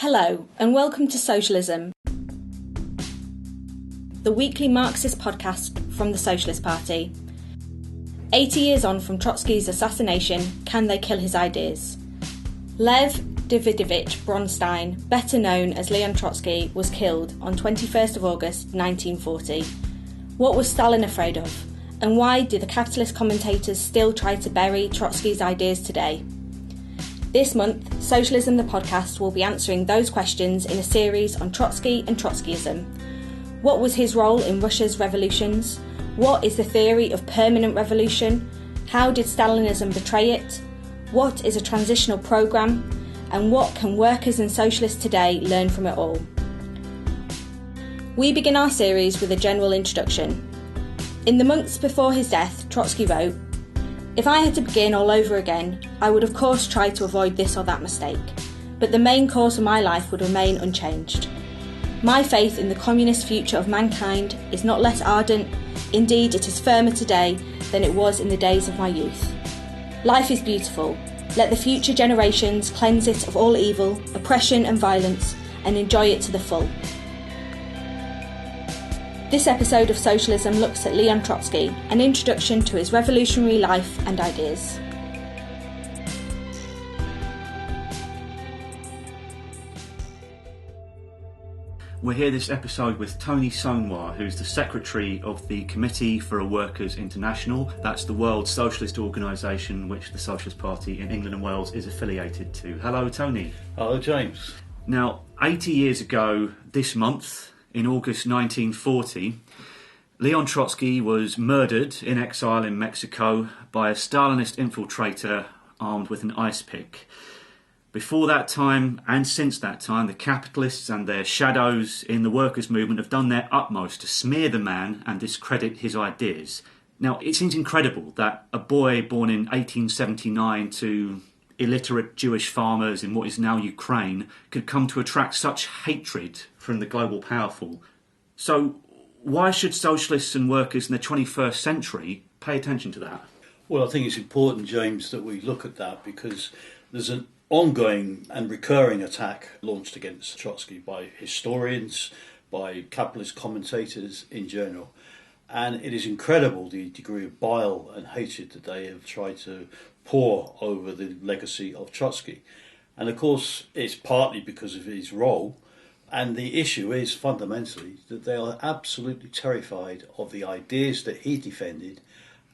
Hello, and welcome to Socialism, the weekly Marxist podcast from the Socialist Party. 80 years on from Trotsky's assassination, can they kill his ideas? Lev Davidovich Bronstein, better known as Leon Trotsky, was killed on 21st of August 1940. What was Stalin afraid of? And why do the capitalist commentators still try to bury Trotsky's ideas today? This month, Socialism the Podcast will be answering those questions in a series on Trotsky and Trotskyism. What was his role in Russia's revolutions? What is the theory of permanent revolution? How did Stalinism betray it? What is a transitional programme? And what can workers and socialists today learn from it all? We begin our series with a general introduction. In the months before his death, Trotsky wrote, "If I had to begin all over again, I would of course try to avoid this or that mistake, but the main cause of my life would remain unchanged. My faith in the communist future of mankind is not less ardent, indeed it is firmer today than it was in the days of my youth. Life is beautiful. Let the future generations cleanse it of all evil, oppression and violence, and enjoy it to the full." This episode of Socialism looks at Leon Trotsky, an introduction to his revolutionary life and ideas. We're here this episode with Tony Sonwar, who's the secretary of the Committee for a Workers' International. That's the world socialist organisation which the Socialist Party in England and Wales is affiliated to. Hello, Tony. Hello, James. Now, 80 years ago this month, in August 1940, Leon Trotsky was murdered in exile in Mexico by a Stalinist infiltrator armed with an ice pick. Before that time, and since that time, the capitalists and their shadows in the workers' movement have done their utmost to smear the man and discredit his ideas. Now, it seems incredible that a boy born in 1879 to illiterate Jewish farmers in what is now Ukraine could come to attract such hatred from the global powerful. So, why should socialists and workers in the 21st century pay attention to that? Well, I think it's important, James, that we look at that because there's an ongoing and recurring attack launched against Trotsky by historians, by capitalist commentators in general. And it is incredible the degree of bile and hatred that they have tried to pour over the legacy of Trotsky. And of course, it's partly because of his role. And the issue is fundamentally that they are absolutely terrified of the ideas that he defended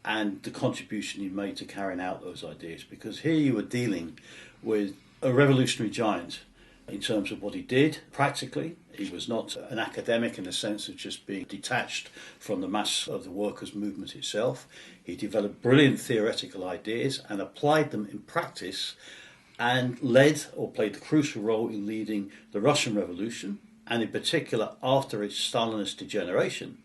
and the contribution he made to carrying out those ideas. Because here you were dealing with a revolutionary giant in terms of what he did practically. He was not an academic in the sense of just being detached from the mass of the workers' movement itself. He developed brilliant theoretical ideas and applied them in practice and led or played the crucial role in leading the Russian Revolution, and in particular after its Stalinist degeneration.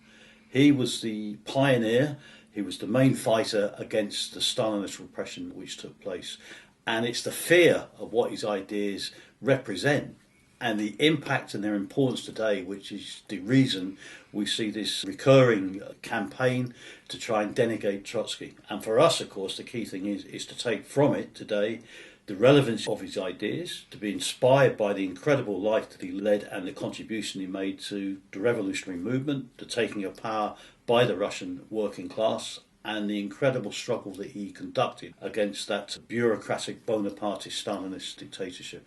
He was the pioneer, he was the main fighter against the Stalinist repression which took place. And it's the fear of what his ideas represent and the impact and their importance today, which is the reason we see this recurring campaign to try and denigrate Trotsky. And for us, of course, the key thing is to take from it today the relevance of his ideas, to be inspired by the incredible life that he led and the contribution he made to the revolutionary movement, the taking of power by the Russian working class, and the incredible struggle that he conducted against that bureaucratic Bonapartist Stalinist dictatorship.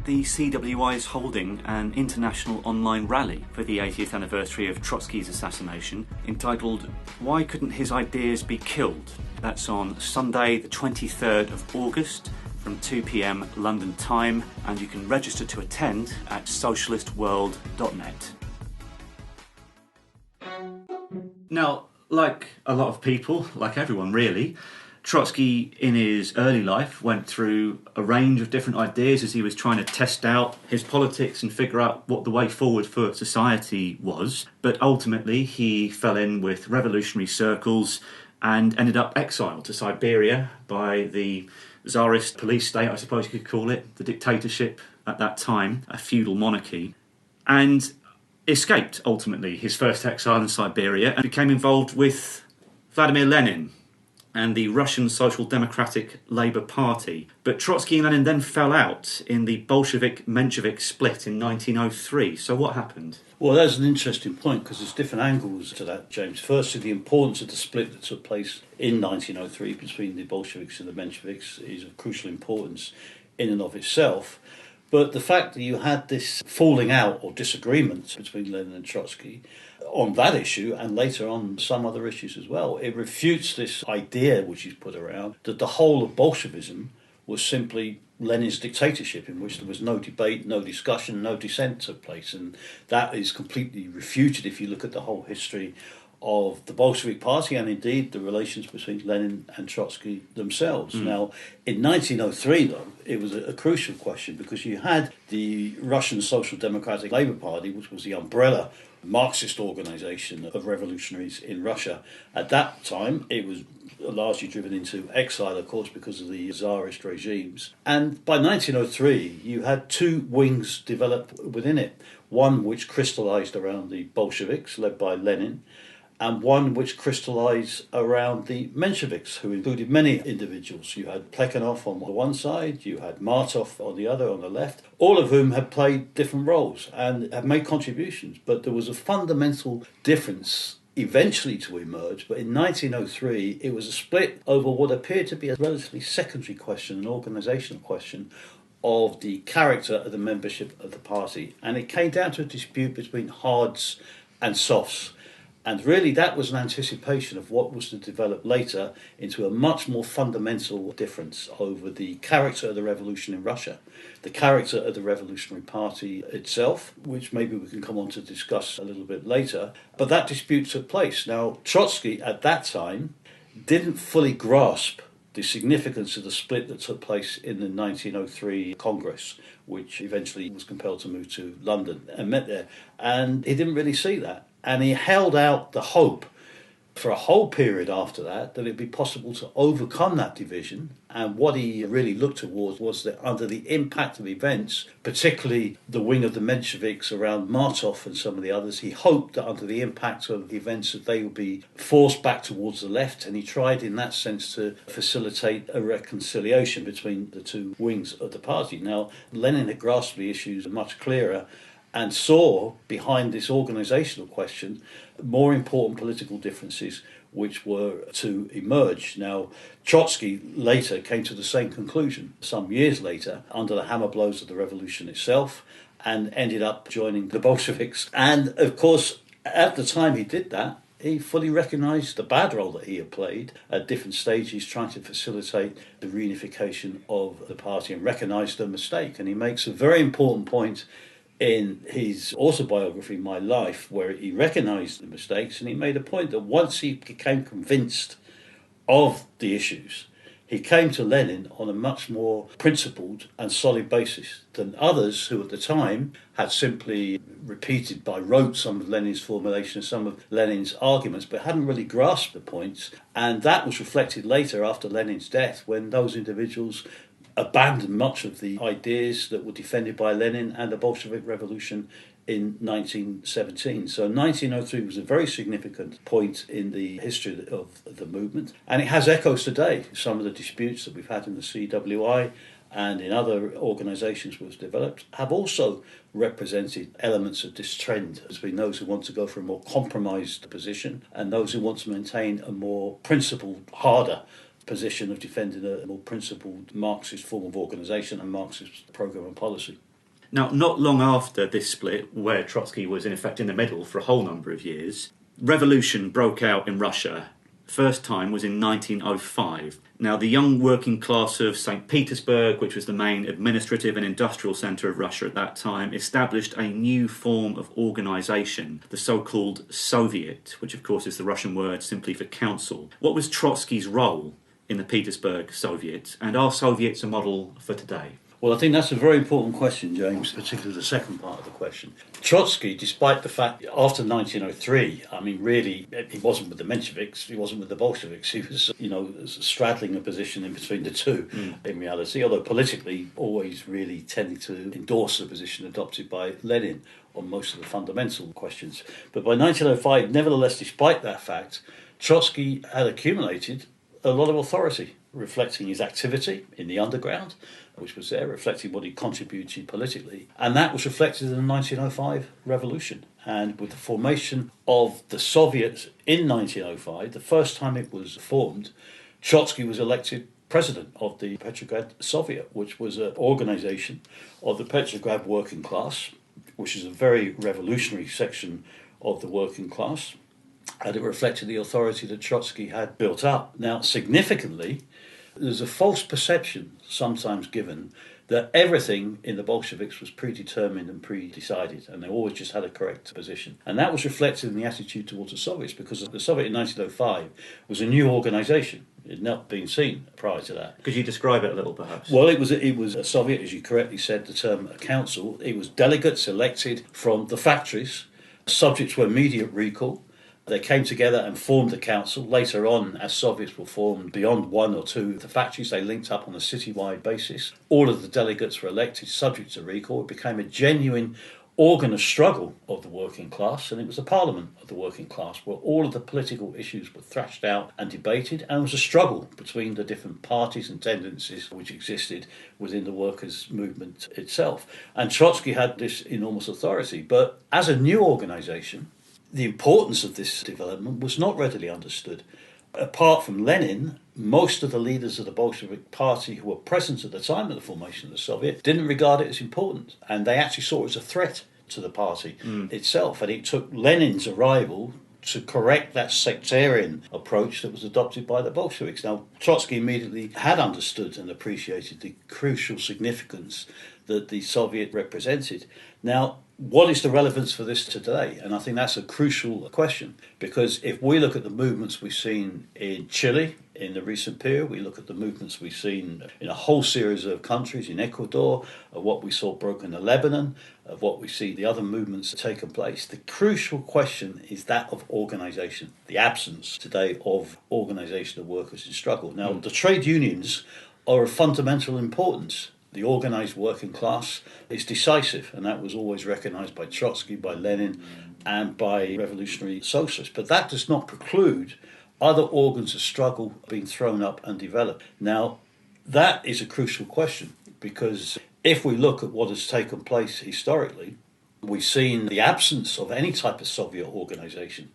The CWI is holding an international online rally for the 80th anniversary of Trotsky's assassination, entitled "Why Couldn't His Ideas Be Killed?" That's on Sunday the 23rd of August from 2 p.m. London time, and you can register to attend at socialistworld.net. Now, like a lot of people, like everyone really, Trotsky in his early life went through a range of different ideas as he was trying to test out his politics and figure out what the way forward for society was. But ultimately he fell in with revolutionary circles and ended up exiled to Siberia by the Tsarist police state, I suppose you could call it, the dictatorship at that time, a feudal monarchy, and escaped ultimately his first exile in Siberia and became involved with Vladimir Lenin, and the Russian Social Democratic Labour Party. But Trotsky and Lenin then fell out in the Bolshevik-Menshevik split in 1903. So what happened? Well, that's an interesting point because there's different angles to that, James. Firstly, the importance of the split that took place in 1903 between the Bolsheviks and the Mensheviks is of crucial importance in and of itself. But the fact that you had this falling out or disagreement between Lenin and Trotsky on that issue and later on some other issues as well, it refutes this idea which is put around that the whole of Bolshevism was simply Lenin's dictatorship in which there was no debate, no discussion, no dissent took place. And that is completely refuted if you look at the whole history of the Bolshevik Party and indeed the relations between Lenin and Trotsky themselves. Now, in 1903, though, it was a crucial question because you had the Russian Social Democratic Labour Party, which was the umbrella Marxist organisation of revolutionaries in Russia. At that time, it was largely driven into exile, of course, because of the Tsarist regimes. And by 1903, you had two wings develop within it. One which crystallised around the Bolsheviks, led by Lenin, and one which crystallised around the Mensheviks, who included many individuals. You had Plekhanov on the one side, you had Martov on the other, on the left, all of whom had played different roles and had made contributions. But there was a fundamental difference eventually to emerge, but in 1903 it was a split over what appeared to be a relatively secondary question, an organisational question, of the character of the membership of the party. And it came down to a dispute between hards and softs. And really that was an anticipation of what was to develop later into a much more fundamental difference over the character of the revolution in Russia, the character of the Revolutionary Party itself, which maybe we can come on to discuss a little bit later. But that dispute took place. Now, Trotsky at that time didn't fully grasp the significance of the split that took place in the 1903 Congress, which eventually was compelled to move to London and met there. And he didn't really see that. And he held out the hope for a whole period after that it'd be possible to overcome that division. And what he really looked towards was that under the impact of events, particularly the wing of the Mensheviks around Martov and some of the others, he hoped that under the impact of events that they would be forced back towards the left. And he tried in that sense to facilitate a reconciliation between the two wings of the party. Now, Lenin had grasped the issues much clearer and saw behind this organisational question more important political differences which were to emerge. Now, Trotsky later came to the same conclusion some years later under the hammer blows of the revolution itself and ended up joining the Bolsheviks. And, of course, at the time he did that, he fully recognised the bad role that he had played at different stages trying to facilitate the reunification of the party and recognised the mistake. And he makes a very important point in his autobiography, My Life, where he recognised the mistakes, and he made a point that once he became convinced of the issues, he came to Lenin on a much more principled and solid basis than others who at the time had simply repeated by rote some of Lenin's formulations, some of Lenin's arguments, but hadn't really grasped the points. And that was reflected later after Lenin's death, when those individuals abandoned much of the ideas that were defended by Lenin and the Bolshevik Revolution in 1917. So 1903 was a very significant point in the history of the movement, and it has echoes today. Some of the disputes that we've had in the CWI and in other organisations which developed have also represented elements of this trend between those who want to go for a more compromised position and those who want to maintain a more principled, harder position of defending a more principled Marxist form of organisation and Marxist programme and policy. Now, not long after this split, where Trotsky was in effect in the middle for a whole number of years, revolution broke out in Russia. First time was in 1905. Now, the young working class of St. Petersburg, which was the main administrative and industrial centre of Russia at that time, established a new form of organisation, the so-called Soviet, which of course is the Russian word simply for council. What was Trotsky's role in the Petersburg Soviet, and are Soviets a model for today? Well, I think that's a very important question, James, particularly the second part of the question. Trotsky, despite the fact after 1903, I mean, really, he wasn't with the Mensheviks, he wasn't with the Bolsheviks, he was, straddling a position in between the two in reality, although politically always really tending to endorse the position adopted by Lenin on most of the fundamental questions. But by 1905, nevertheless, despite that fact, Trotsky had accumulated a lot of authority, reflecting his activity in the underground, which was there, reflecting what he contributed politically. And that was reflected in the 1905 revolution. And with the formation of the Soviets in 1905, the first time it was formed, Trotsky was elected president of the Petrograd Soviet, which was an organization of the Petrograd working class, which is a very revolutionary section of the working class. And it reflected the authority that Trotsky had built up. Now, significantly, there's a false perception sometimes given that everything in the Bolsheviks was predetermined and pre-decided, and they always just had a correct position. And that was reflected in the attitude towards the Soviets, because the Soviet in 1905 was a new organisation. It had not been seen prior to that. Could you describe it a little, perhaps? Well, it was a Soviet, as you correctly said, the term a council. It was delegates elected from the factories, subject to immediate recall. They came together and formed a council. Later on, as Soviets were formed beyond one or two of the factories, they linked up on a citywide basis. All of the delegates were elected subject to recall. It became a genuine organ of struggle of the working class, and it was the parliament of the working class where all of the political issues were thrashed out and debated, and it was a struggle between the different parties and tendencies which existed within the workers' movement itself. And Trotsky had this enormous authority, but as a new organisation, the importance of this development was not readily understood. Apart from Lenin, most of the leaders of the Bolshevik Party who were present at the time of the formation of the Soviet didn't regard it as important, and they actually saw it as a threat to the party itself. And it took Lenin's arrival to correct that sectarian approach that was adopted by the Bolsheviks. Now, Trotsky immediately had understood and appreciated the crucial significance that the Soviet represented. Now, what is the relevance for this today? And I think that's a crucial question, because if we look at the movements we've seen in Chile in the recent period, we look at the movements we've seen in a whole series of countries, in Ecuador, of what we saw broken in Lebanon, of what we see the other movements that taken place, the crucial question is that of organisation, the absence today of organisation of workers in struggle. Now, the trade unions are of fundamental importance. The organised working class is decisive, and that was always recognised by Trotsky, by Lenin, and by revolutionary socialists. But that does not preclude other organs of struggle being thrown up and developed. Now, that is a crucial question, because if we look at what has taken place historically, we've seen the absence of any type of Soviet organisation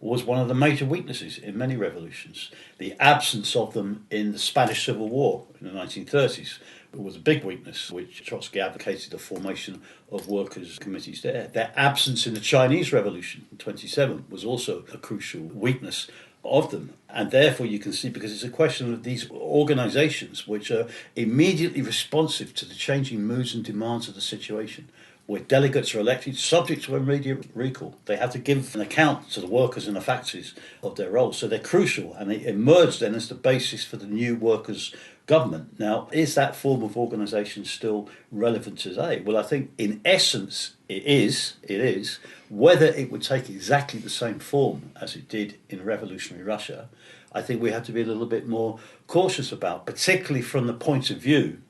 was one of the major weaknesses in many revolutions. The absence of them in the Spanish Civil War in the 1930s was a big weakness, which Trotsky advocated the formation of workers' committees there. Their absence in the Chinese Revolution in 1927 was also a crucial weakness of them. And therefore you can see, because it's a question of these organisations which are immediately responsive to the changing moods and demands of the situation, where delegates are elected subject to immediate recall. They have to give an account to the workers in the factories of their roles. So they're crucial, and they emerge then as the basis for the new workers' government. Now, is that form of organisation still relevant today? Well, I think in essence it is. Whether it would take exactly the same form as it did in revolutionary Russia, I think we have to be a little bit more cautious about, particularly from the point of view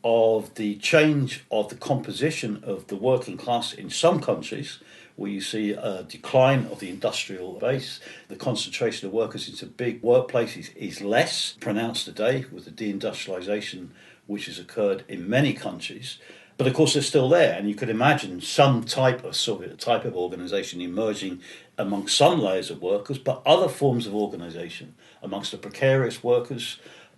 of the change of the composition of the working class in some countries, where you see a decline of the industrial base. The concentration of workers into big workplaces is less pronounced today with the deindustrialization which has occurred in many countries. But of course they're still there, and you could imagine some type of organisation emerging amongst some layers of workers, but other forms of organisation amongst the precarious workers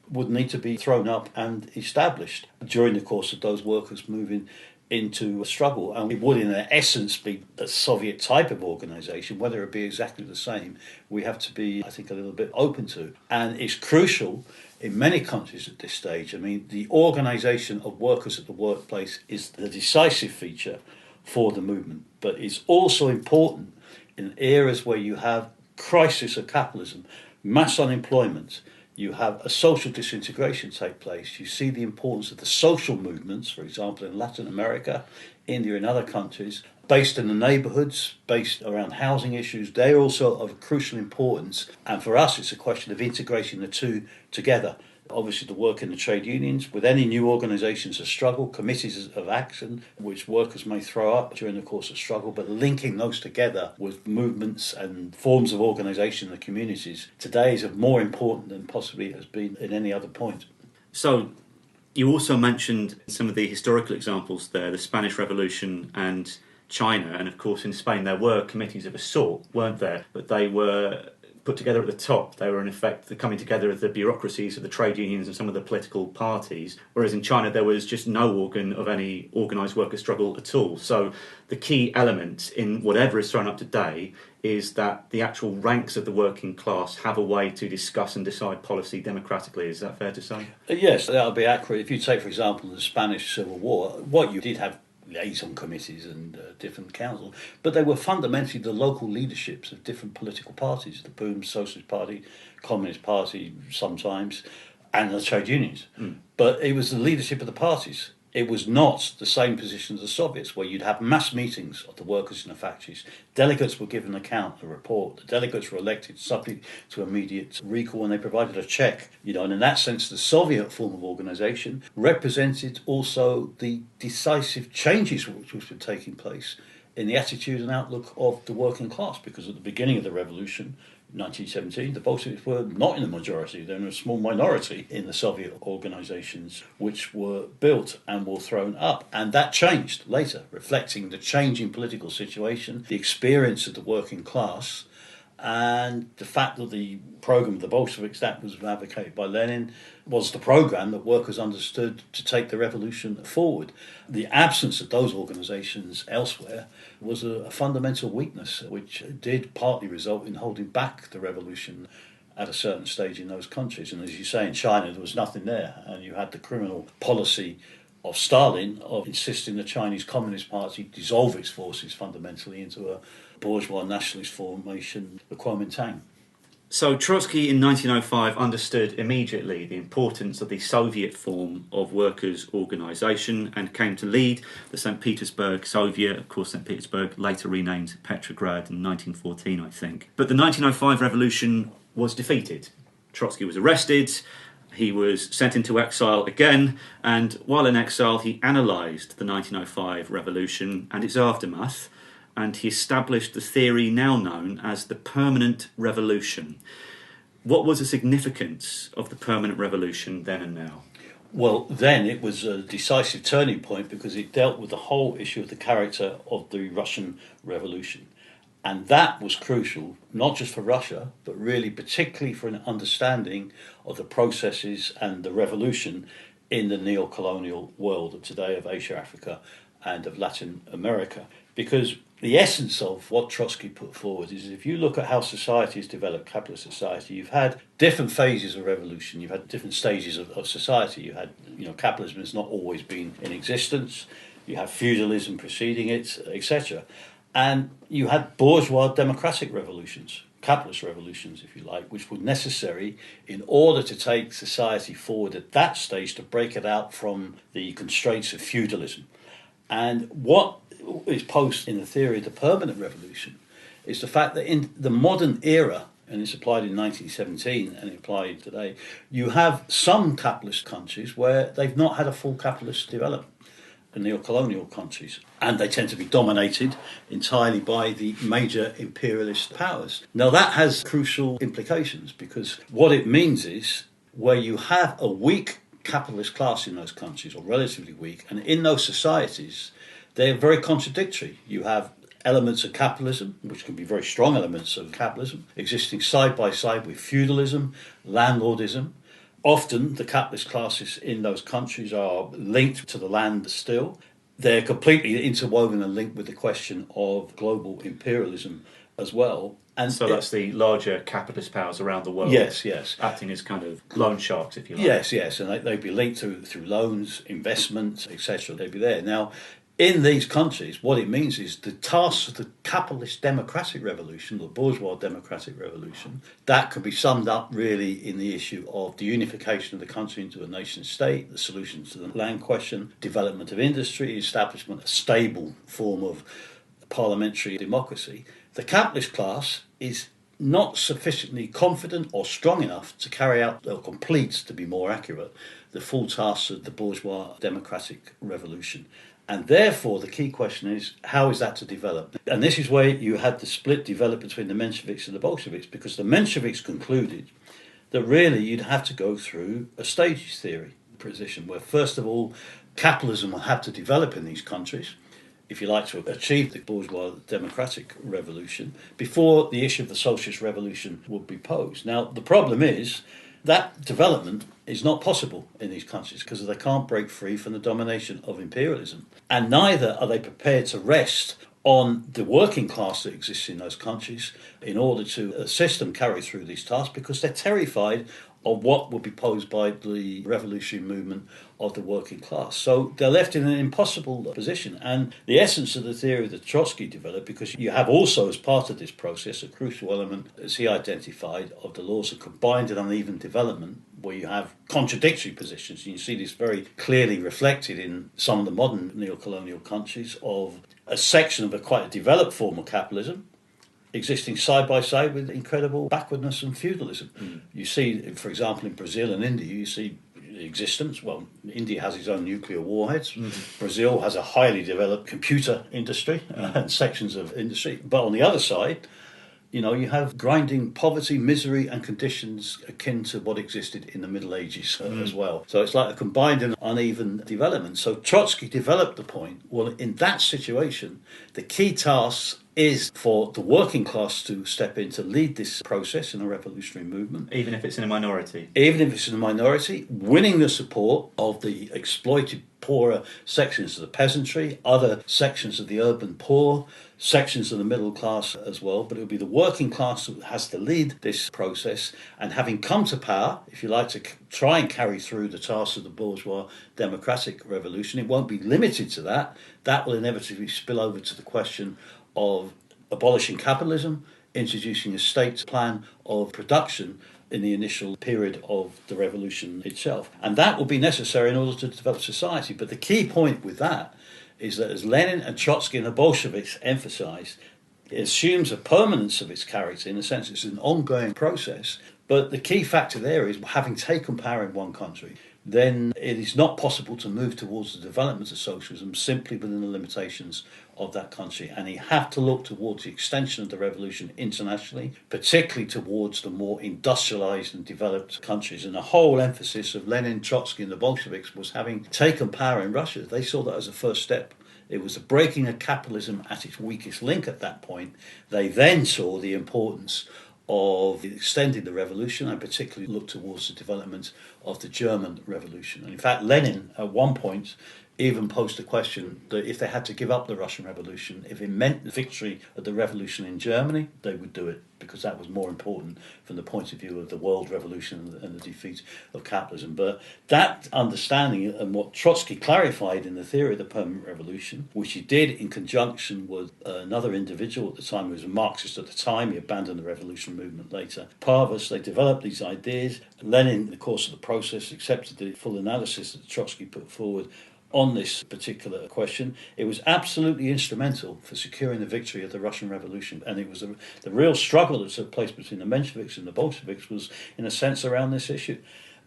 would need to be thrown up and established during the course of those workers moving into a struggle. And it would in essence be a Soviet type of organisation. Whether it be exactly the same, we have to be, I think, a little bit open to. And it's crucial in many countries at this stage. I mean, the organisation of workers at the workplace is the decisive feature for the movement, but it's also important in areas where you have crisis of capitalism, mass unemployment, you have a social disintegration take place. You see the importance of the social movements, for example, in Latin America, India and other countries, based in the neighbourhoods, based around housing issues. They're also of crucial importance. And for us, it's a question of integrating the two together. obviously the work in the trade unions, with any new organisations of struggle, committees of action, which workers may throw up during the course of struggle, but linking those together with movements and forms of organisation in the communities today is more important than possibly it has been at any other point. So you also mentioned some of the historical examples there, the Spanish Revolution and China, and of course in Spain there were committees of a sort, weren't there? But they were put together at the top. They were in effect the coming together of the bureaucracies of the trade unions and some of the political parties, whereas in China there was just no organ of any organised worker struggle at all. So the key element in whatever is thrown up today is that the actual ranks of the working class have a way to discuss and decide policy democratically. Is that fair to say? Yes, that would be accurate. If you take, for example, the Spanish Civil War, what you did have liaison committees and different councils, but they were fundamentally the local leaderships of different political parties, the Boom Socialist Party, Communist Party sometimes, and the trade unions. But it was the leadership of the parties. It was not the same position as the Soviets, where you'd have mass meetings of the workers in the factories. Delegates were given an account, a report. The delegates were elected subject to immediate recall, and they provided a check. And in that sense, the Soviet form of organisation represented also the decisive changes which were taking place in the attitude and outlook of the working class, because at the beginning of the revolution, 1917, the Bolsheviks were not in the majority. They were in a small minority in the Soviet organisations which were built and were thrown up. And that changed later, reflecting the changing political situation, the experience of the working class, and the fact that the programme of the Bolsheviks that was advocated by Lenin was the programme that workers understood to take the revolution forward. The absence of those organisations elsewhere was a fundamental weakness, which did partly result in holding back the revolution at a certain stage in those countries. And as you say, in China, there was nothing there. And you had the criminal policy of Stalin of insisting the Chinese Communist Party dissolve its forces fundamentally into a bourgeois nationalist formation, the Kuomintang. So Trotsky in 1905 understood immediately the importance of the Soviet form of workers' organisation and came to lead the St. Petersburg Soviet, of course St. Petersburg later renamed Petrograd in 1914, I think. But the 1905 revolution was defeated. Trotsky was arrested, he was sent into exile again, and while in exile he analysed the 1905 revolution and its aftermath, and he established the theory now known as the permanent revolution. What was the significance of the permanent revolution then and now? Well, then it was a decisive turning point because it dealt with the whole issue of the character of the Russian Revolution. And that was crucial, not just for Russia, but really particularly for an understanding of the processes and the revolution in the neo-colonial world of today, of Asia, Africa, and of Latin America. Because the essence of what Trotsky put forward is if you look at how society has developed, capitalist society, you've had different phases of revolution, you've had different stages of society. You had, capitalism has not always been in existence, you have feudalism preceding it, etc. And you had bourgeois democratic revolutions, capitalist revolutions, if you like, which were necessary in order to take society forward at that stage to break it out from the constraints of feudalism. And what is posed in the theory of the permanent revolution is the fact that in the modern era, and it's applied in 1917 and it applied today, you have some capitalist countries where they've not had a full capitalist development, the neo-colonial countries, and they tend to be dominated entirely by the major imperialist powers. Now that has crucial implications because what it means is where you have a weak capitalist class in those countries, or relatively weak, and in those societies they're very contradictory. You have elements of capitalism, which can be very strong elements of capitalism, existing side by side with feudalism, landlordism. Often the capitalist classes in those countries are linked to the land still. They're completely interwoven and linked with the question of global imperialism as well. And so that's the larger capitalist powers around the world. Yes. Acting as kind of loan sharks, if you like. Yes, and they'd be linked through loans, investment, etc. They'd be there. Now, in these countries, what it means is the tasks of the capitalist democratic revolution, the bourgeois democratic revolution, that can be summed up really in the issue of the unification of the country into a nation state, the solution to the land question, development of industry, establishment of a stable form of parliamentary democracy. The capitalist class is not sufficiently confident or strong enough to carry out, or complete, to be more accurate, the full tasks of the bourgeois democratic revolution. And therefore, the key question is, how is that to develop? And this is where you had the split develop between the Mensheviks and the Bolsheviks, because the Mensheviks concluded that really you'd have to go through a stages theory position, where first of all, capitalism will have to develop in these countries, if you like, to achieve the bourgeois democratic revolution, before the issue of the socialist revolution would be posed. Now, the problem is that development is not possible in these countries because they can't break free from the domination of imperialism. And neither are they prepared to rest on the working class that exists in those countries in order to assist them carry through these tasks, because they're terrified of what would be posed by the revolutionary movement of the working class. So they're left in an impossible position. And the essence of the theory that Trotsky developed, because you have also, as part of this process, a crucial element, as he identified, of the laws of combined and uneven development, where you have contradictory positions. You see this very clearly reflected in some of the modern neo-colonial countries, of a section of a quite a developed form of capitalism existing side by side with incredible backwardness and feudalism. You see, for example, in Brazil and India, you see existence. Well, India has its own nuclear warheads. Brazil has a highly developed computer industry and sections of industry. But on the other side, you know, you have grinding poverty, misery, and conditions akin to what existed in the Middle Ages as well. So it's like a combined and uneven development. So Trotsky developed the point, well, in that situation, the key task is for the working class to step in to lead this process in a revolutionary movement. Even if it's in a minority. Even if it's in a minority, winning the support of the exploited poorer sections of the peasantry, other sections of the urban poor, sections of the middle class as well. But it will be the working class that has to lead this process, and having come to power, if you like, to try and carry through the tasks of the bourgeois democratic revolution, it won't be limited to that. That will inevitably spill over to the question of abolishing capitalism, introducing a state plan of production in the initial period of the revolution itself. And that will be necessary in order to develop society. But the key point with that is that, as Lenin and Trotsky and the Bolsheviks emphasised, it assumes a permanence of its character. In a sense, it's an ongoing process. But the key factor there is, having taken power in one country, then it is not possible to move towards the development of socialism simply within the limitations of that country. And you have to look towards the extension of the revolution internationally, particularly towards the more industrialized and developed countries. And the whole emphasis of Lenin, Trotsky and the Bolsheviks was, having taken power in Russia, they saw that as a first step. It was the breaking of capitalism at its weakest link at that point. They then saw the importance of extending the revolution, and particularly looked towards the development of the German Revolution. And in fact, Lenin at one point even posed the question that if they had to give up the Russian Revolution, if it meant the victory of the revolution in Germany, they would do it, because that was more important from the point of view of the world revolution and the defeat of capitalism. But that understanding, and what Trotsky clarified in the theory of the permanent revolution, which he did in conjunction with another individual at the time who was a Marxist at the time, he abandoned the revolution movement later, Parvus, they developed these ideas. Lenin, in the course of the process, accepted the full analysis that Trotsky put forward on this particular question. It was absolutely instrumental for securing the victory of the Russian Revolution. And it was the real struggle that took place between the Mensheviks and the Bolsheviks was, in a sense, around this issue.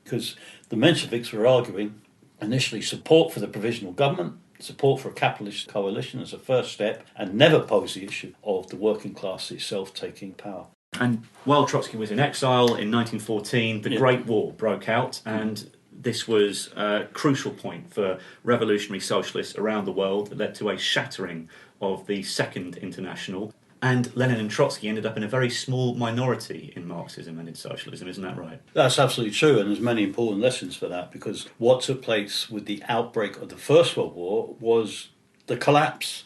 Because the Mensheviks were arguing initially support for the provisional government, support for a capitalist coalition as a first step, and never posed the issue of the working class itself taking power. And while Trotsky was in exile in 1914, the Great War broke out, and this was a crucial point for revolutionary socialists around the world that led to a shattering of the Second International. And Lenin and Trotsky ended up in a very small minority in Marxism and in socialism, isn't that right? That's absolutely true, and there's many important lessons for that, because what took place with the outbreak of the First World War was the collapse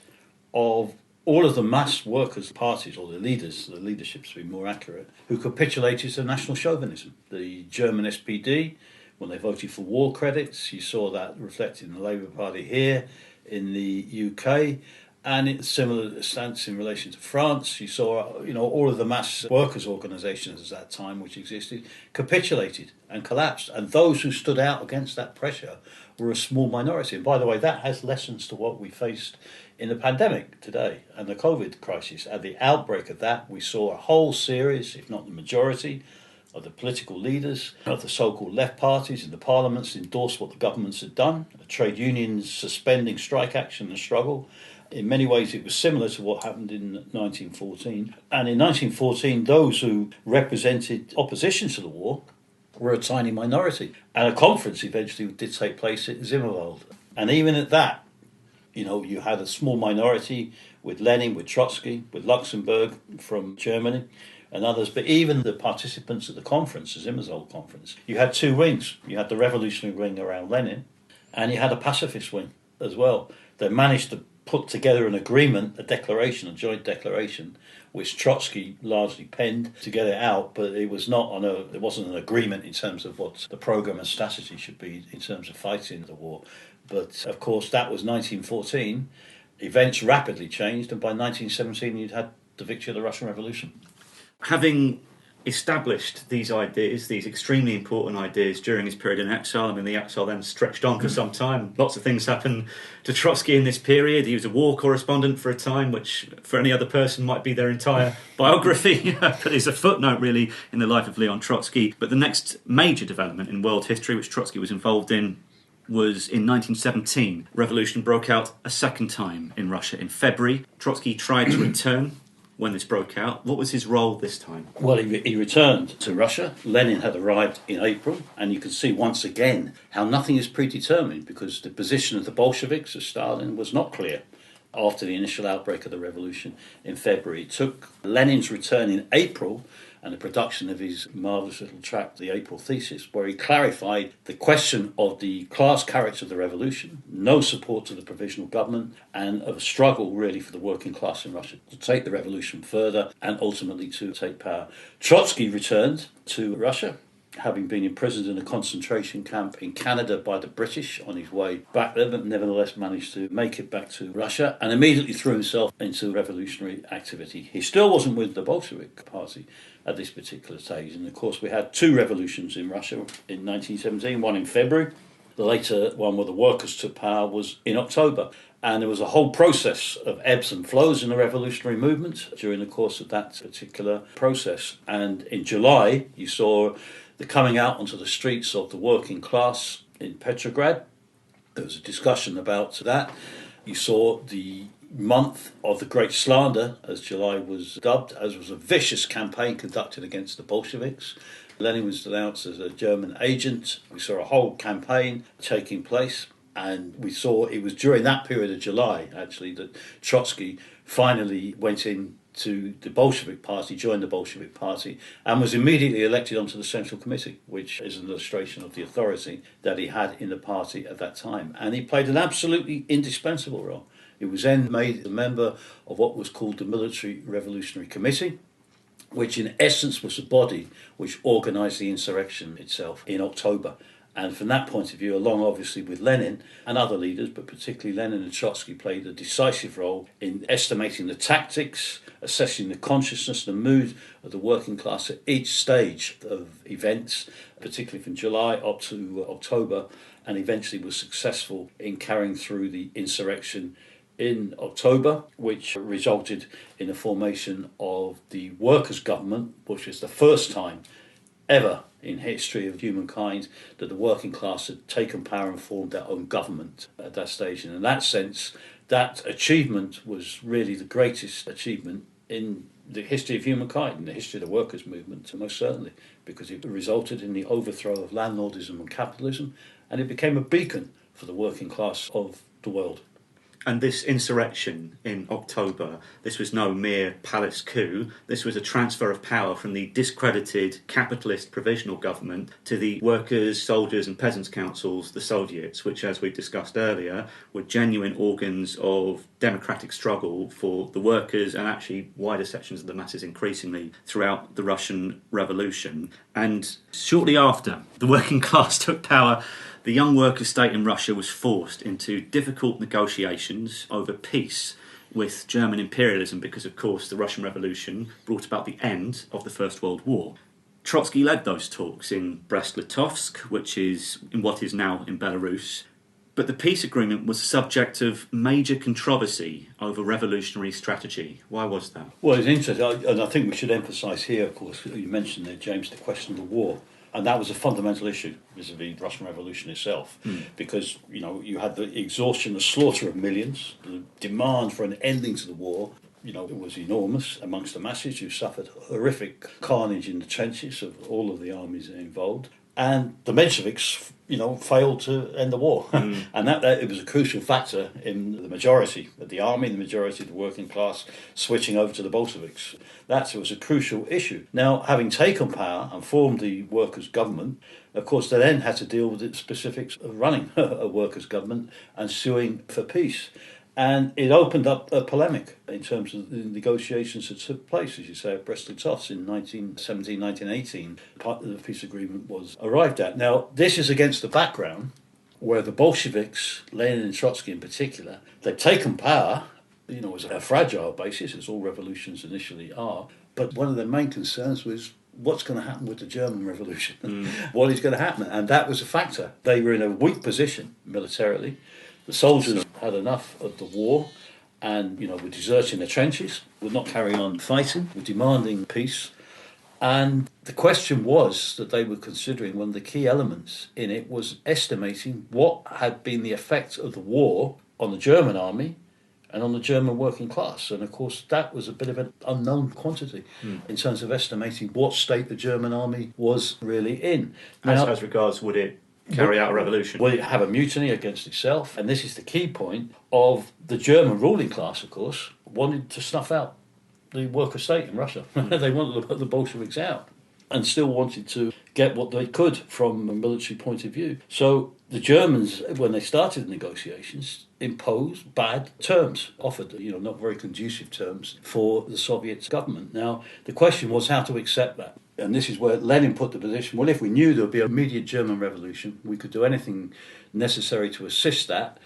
of all of the mass workers' parties, or the leaders, the leaderships to be more accurate, who capitulated to national chauvinism. The German SPD, when they voted for war credits, you saw that reflected in the Labour Party here in the UK, and in similar stance in relation to France. You saw, all of the mass workers' organisations at that time which existed capitulated and collapsed, and those who stood out against that pressure were a small minority. And by the way, that has lessons to what we faced in the pandemic today and the COVID crisis. At the outbreak of that, we saw a whole series, if not the majority, of the political leaders of the so-called left parties in the parliaments endorse what the governments had done. The trade unions suspending strike action and struggle. In many ways, it was similar to what happened in 1914. And in 1914, those who represented opposition to the war were a tiny minority. And a conference eventually did take place at Zimmerwald. And even at that, you had a small minority with Lenin, with Trotsky, with Luxembourg from Germany, and others. But even the participants at the conference, the Zimmerwald conference, you had two wings. You had the revolutionary wing around Lenin, and you had a pacifist wing as well. They managed to put together an agreement, a declaration, a joint declaration, which Trotsky largely penned to get it out, but it was it wasn't an agreement in terms of what the program and strategy should be in terms of fighting the war. But of course, that was 1914. Events rapidly changed, and by 1917, you'd had the victory of the Russian Revolution. Having established these ideas, these extremely important ideas during his period in exile, the exile then stretched on for some time. Lots of things happened to Trotsky in this period. He was a war correspondent for a time, which for any other person might be their entire biography, but is a footnote really in the life of Leon Trotsky. But the next major development in world history, which Trotsky was involved in, was in 1917. Revolution broke out a second time in Russia in February. Trotsky tried to return when this broke out. What was his role this time? Well, he returned to Russia. Lenin had arrived in April, and you can see once again how nothing is predetermined, because the position of the Bolsheviks, of Stalin, was not clear after the initial outbreak of the revolution in February. It took Lenin's return in April and the production of his marvellous little tract, The April Thesis, where he clarified the question of the class character of the revolution, no support to the provisional government, and of a struggle really for the working class in Russia to take the revolution further and ultimately to take power. Trotsky returned to Russia, having been imprisoned in a concentration camp in Canada by the British on his way back there, but nevertheless managed to make it back to Russia and immediately threw himself into revolutionary activity. He still wasn't with the Bolshevik Party at this particular stage, and of course we had two revolutions in Russia in 1917, one in February. The later one where the workers took power was in October. And there was a whole process of ebbs and flows in the revolutionary movement during the course of that particular process. And in July, you saw the coming out onto the streets of the working class in Petrograd. There was a discussion about that. You saw the month of the Great Slander, as July was dubbed, as was a vicious campaign conducted against the Bolsheviks. Lenin was denounced as a German agent. We saw a whole campaign taking place. And we saw it was during that period of July, actually, that Trotsky finally went into the Bolshevik Party, joined the Bolshevik Party, and was immediately elected onto the Central Committee, which is an illustration of the authority that he had in the party at that time. And he played an absolutely indispensable role. He was then made a member of what was called the Military Revolutionary Committee, which in essence was a body which organised the insurrection itself in October. And from that point of view, along obviously with Lenin and other leaders, but particularly Lenin and Trotsky, played a decisive role in estimating the tactics, assessing the consciousness, the mood of the working class at each stage of events, particularly from July up to October, and eventually was successful in carrying through the insurrection in October, which resulted in the formation of the workers' government, which was the first time ever in history of humankind that the working class had taken power and formed their own government at that stage. And in that sense, that achievement was really the greatest achievement in the history of humankind, in the history of the workers' movement, most certainly, because it resulted in the overthrow of landlordism and capitalism, and it became a beacon for the working class of the world. And this insurrection in October, this was no mere palace coup. This was a transfer of power from the discredited capitalist provisional government to the workers', soldiers' and peasants' councils, the Soviets, which, as we discussed earlier, were genuine organs of democratic struggle for the workers and actually wider sections of the masses increasingly throughout the Russian Revolution. And shortly after the working class took power, the young workers' state in Russia was forced into difficult negotiations over peace with German imperialism because, of course, the Russian Revolution brought about the end of the First World War. Trotsky led those talks in Brest-Litovsk, which is in what is now in Belarus. But the peace agreement was the subject of major controversy over revolutionary strategy. Why was that? Well, it's interesting, and I think we should emphasise here, of course, you mentioned there, James, the question of the war. And that was a fundamental issue vis-à-vis the Russian Revolution itself, because, you had the exhaustion, the slaughter of millions, the demand for an ending to the war. It was enormous amongst the masses who suffered horrific carnage in the trenches of all of the armies involved. And the Mensheviks, failed to end the war. And that it was a crucial factor in the majority of the army, the majority of the working class switching over to the Bolsheviks. That was a crucial issue. Now, having taken power and formed the workers' government, of course, they then had to deal with the specifics of running a workers' government and suing for peace. And it opened up a polemic in terms of the negotiations that took place, as you say, at Brest-Litovsk in 1917, 1918. Part of the peace agreement was arrived at. Now, this is against the background where the Bolsheviks, Lenin and Trotsky in particular, they've taken power, as a fragile basis, as all revolutions initially are. But one of their main concerns was what's going to happen with the German Revolution? What is going to happen? And that was a factor. They were in a weak position militarily. The soldiers had enough of the war and, were deserting their trenches, were not carrying on fighting, were demanding peace. And the question was that they were considering, one of the key elements in it was estimating what had been the effect of the war on the German army and on the German working class. And of course, that was a bit of an unknown quantity in terms of estimating what state the German army was really in. Now, as regards, would it carry out a revolution? Will it have a mutiny against itself? And this is the key point of the German ruling class, of course, wanted to snuff out the worker state in Russia. They wanted to put the Bolsheviks out and still wanted to get what they could from a military point of view. So the Germans, when they started the negotiations, imposed bad terms, offered, not very conducive terms for the Soviet government. Now, the question was how to accept that. And this is where Lenin put the position, well, if we knew there would be an immediate German revolution, we could do anything necessary to assist that,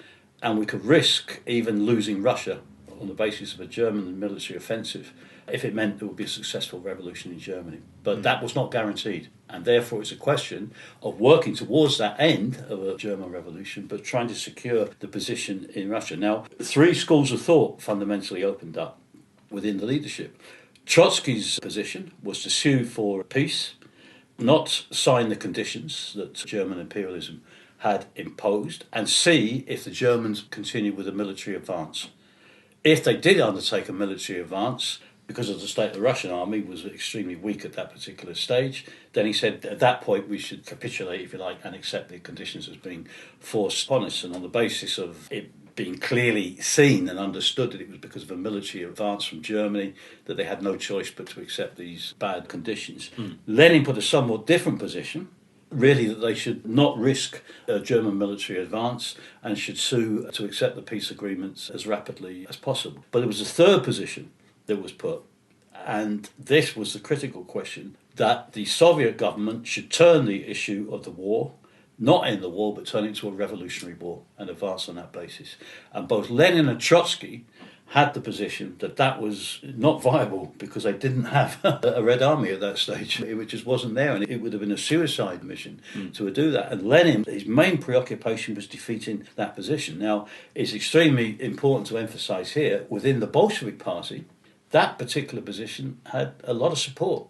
and we could risk even losing Russia on the basis of a German military offensive if it meant there would be a successful revolution in Germany. But that was not guaranteed, and therefore it's a question of working towards that end of a German revolution, but trying to secure the position in Russia. Now, three schools of thought fundamentally opened up within the leadership. Trotsky's position was to sue for peace, not sign the conditions that German imperialism had imposed, and see if the Germans continued with a military advance. If they did undertake a military advance, because of the state of the Russian army was extremely weak at that particular stage, then he said at that point we should capitulate, if you like, and accept the conditions as being forced upon us. And on the basis of it being clearly seen and understood that it was because of a military advance from Germany that they had no choice but to accept these bad conditions. Lenin put a somewhat different position, really, that they should not risk a German military advance and should sue to accept the peace agreements as rapidly as possible. But there was a third position that was put, and this was the critical question, that the Soviet government should turn the issue of the war, not end the war, but turn it into a revolutionary war and advance on that basis. And both Lenin and Trotsky had the position that that was not viable because they didn't have a Red Army at that stage. It just wasn't there, and it would have been a suicide mission to do that. And Lenin, his main preoccupation was defeating that position. Now, it's extremely important to emphasise here, within the Bolshevik Party, that particular position had a lot of support.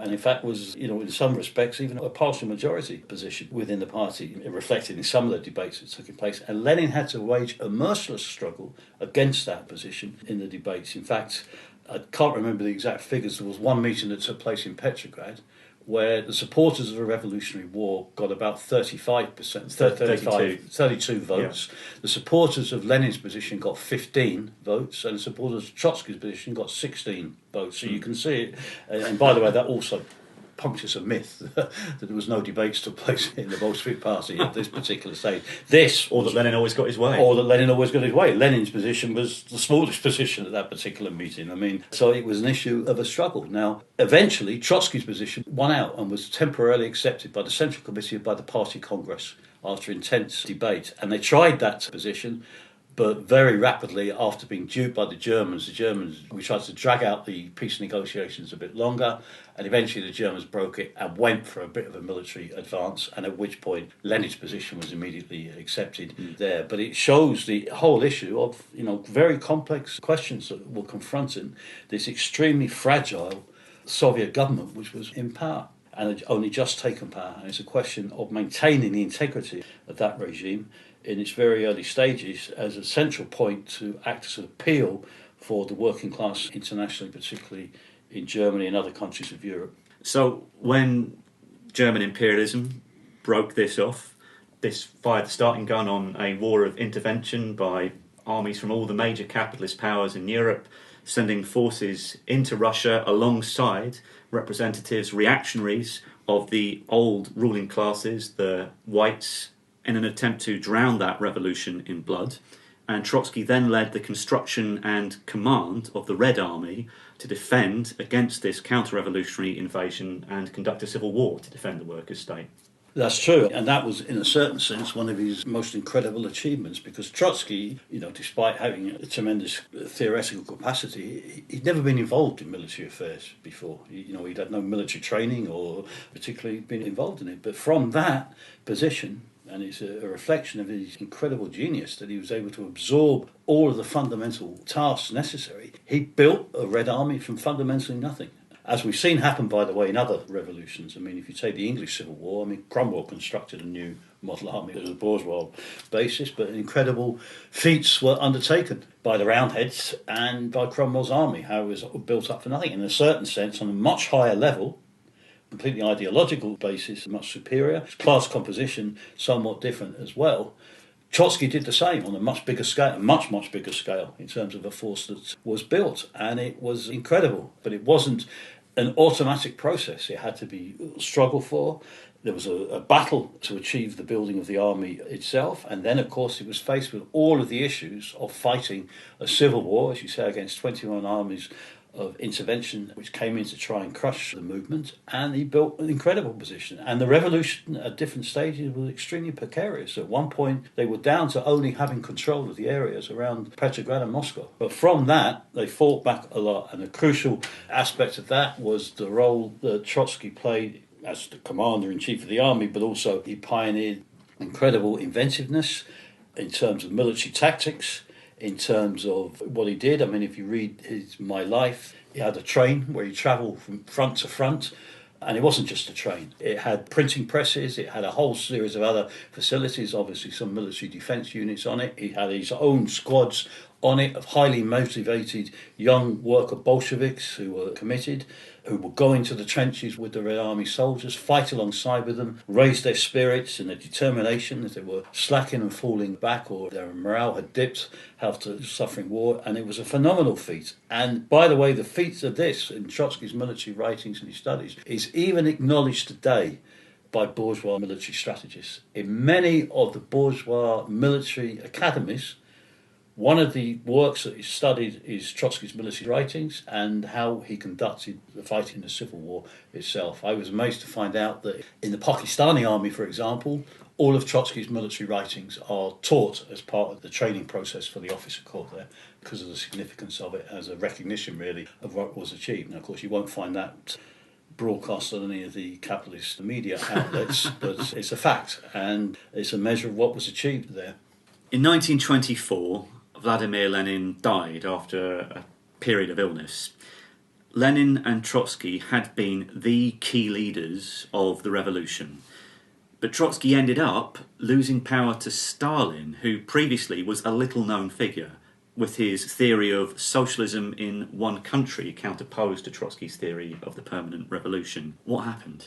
And in fact was, in some respects, even a partial majority position within the party, reflected in some of the debates that took place. And Lenin had to wage a merciless struggle against that position in the debates. In fact, I can't remember the exact figures. There was one meeting that took place in Petrograd where the supporters of the Revolutionary War got about 32 votes. Yeah. The supporters of Lenin's position got 15 votes, and the supporters of Trotsky's position got 16 votes. So you can see it. And by the way, that also punctures a myth that there was no debates took place in the Bolshevik Party at this particular stage. Or that Lenin always got his way. Lenin's position was the smallest position at that particular meeting. So it was an issue of a struggle. Now, eventually, Trotsky's position won out and was temporarily accepted by the Central Committee by the Party Congress after intense debate. And they tried that position, But very rapidly, after being duped by the Germans, we tried to drag out the peace negotiations a bit longer, and eventually the Germans broke it and went for a bit of a military advance, and at which point Lenin's position was immediately accepted there. But it shows the whole issue of, very complex questions that were confronting this extremely fragile Soviet government, which was in power and had only just taken power. And it's a question of maintaining the integrity of that regime in its very early stages as a central point to act as an appeal for the working class internationally, particularly in Germany and other countries of Europe. So when German imperialism broke this off, this fired the starting gun on a war of intervention by armies from all the major capitalist powers in Europe, sending forces into Russia alongside representatives, reactionaries of the old ruling classes, the whites, in an attempt to drown that revolution in blood. And Trotsky then led the construction and command of the Red Army to defend against this counter-revolutionary invasion and conduct a civil war to defend the workers' state. That's true, and that was, in a certain sense, one of his most incredible achievements, because Trotsky, despite having a tremendous theoretical capacity, he'd never been involved in military affairs before. He'd had no military training or particularly been involved in it. But from that position, and it's a reflection of his incredible genius that he was able to absorb all of the fundamental tasks necessary, he built a Red Army from fundamentally nothing. As we've seen happen, by the way, in other revolutions. If you take the English Civil War, Cromwell constructed a new model army as a bourgeois basis, but incredible feats were undertaken by the Roundheads and by Cromwell's army, how it was built up for nothing. In a certain sense, on a much higher level, completely ideological basis, much superior, class composition somewhat different as well. Trotsky did the same on a much bigger scale, a much bigger scale in terms of a force that was built, and it was incredible. But it wasn't an automatic process. It had to be struggled for. There was a battle to achieve the building of the army itself, and then, of course, he was faced with all of the issues of fighting a civil war, as you say, against 21 armies of intervention which came in to try and crush the movement, and he built an incredible position. And the revolution at different stages was extremely precarious. At one point they were down to only having control of the areas around Petrograd and Moscow, but from that they fought back a lot, and a crucial aspect of that was the role that Trotsky played as the commander-in-chief of the army, but also he pioneered incredible inventiveness in terms of military tactics, in terms of what he did. If you read his My Life, he had a train where he travelled from front to front, and it wasn't just a train. It had printing presses, it had a whole series of other facilities, obviously some military defence units on it. He had his own squads on it of highly motivated young worker Bolsheviks who were committed, who would go into the trenches with the Red Army soldiers, fight alongside with them, raise their spirits and their determination as they were slacking and falling back, or their morale had dipped after suffering war. And it was a phenomenal feat. And by the way, the feat of this in Trotsky's military writings and his studies is even acknowledged today by bourgeois military strategists. In many of the bourgeois military academies, one of the works that is studied is Trotsky's military writings and how he conducted the fight in the Civil War itself. I was amazed to find out that in the Pakistani army, for example, all of Trotsky's military writings are taught as part of the training process for the officer corps there, because of the significance of it as a recognition, really, of what was achieved. Now, of course, you won't find that broadcast on any of the capitalist media outlets, but it's a fact, and it's a measure of what was achieved there. In 1924, Vladimir Lenin died after a period of illness. Lenin and Trotsky had been the key leaders of the revolution, but Trotsky ended up losing power to Stalin, who previously was a little-known figure, with his theory of socialism in one country counterposed to Trotsky's theory of the permanent revolution. What happened?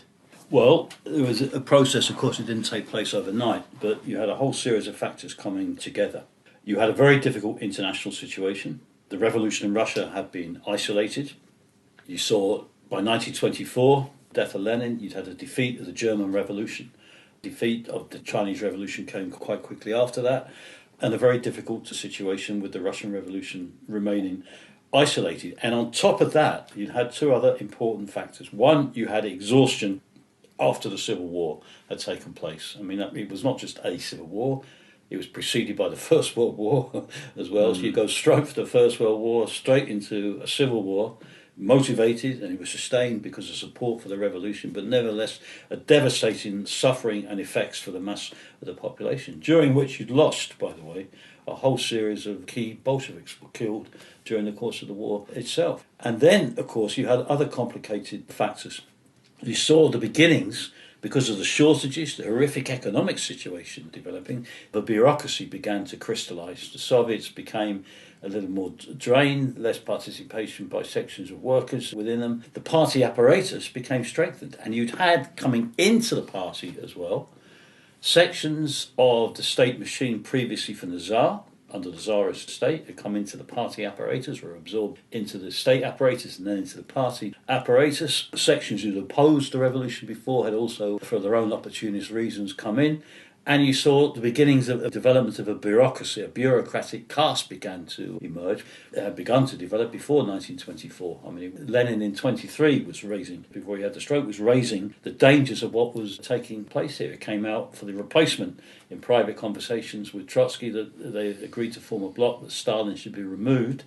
Well, there was a process, of course, it didn't take place overnight, but you had a whole series of factors coming together. You had a very difficult international situation. The revolution in Russia had been isolated. You saw, by 1924, death of Lenin, you'd had a defeat of the German Revolution. Defeat of the Chinese Revolution came quite quickly after that, and a very difficult situation with the Russian Revolution remaining isolated. And on top of that, you'd had two other important factors. One, you had exhaustion after the Civil War had taken place. It was not just a civil war. It was preceded by the First World War as well. So you go straight from the First World War straight into a civil war, motivated, and it was sustained because of support for the revolution, but nevertheless a devastating suffering and effects for the mass of the population, during which you'd lost, by the way, a whole series of key Bolsheviks were killed during the course of the war itself. And then, of course, you had other complicated factors. You saw the beginnings, because of the shortages, the horrific economic situation developing, the bureaucracy began to crystallise. The Soviets became a little more drained, less participation by sections of workers within them. The party apparatus became strengthened, and you'd had coming into the party as well sections of the state machine previously from the Tsar, under the Tsarist state, had come into the party apparatus, were absorbed into the state apparatus and then into the party apparatus. Sections who'd opposed the revolution before had also, for their own opportunist reasons, come in. And you saw the beginnings of the development of a bureaucracy, a bureaucratic caste began to emerge. It had begun to develop before 1924. I mean, Lenin in 23 was raising, before he had the stroke, was raising the dangers of what was taking place here. It came out for the replacement in private conversations with Trotsky that they agreed to form a bloc that Stalin should be removed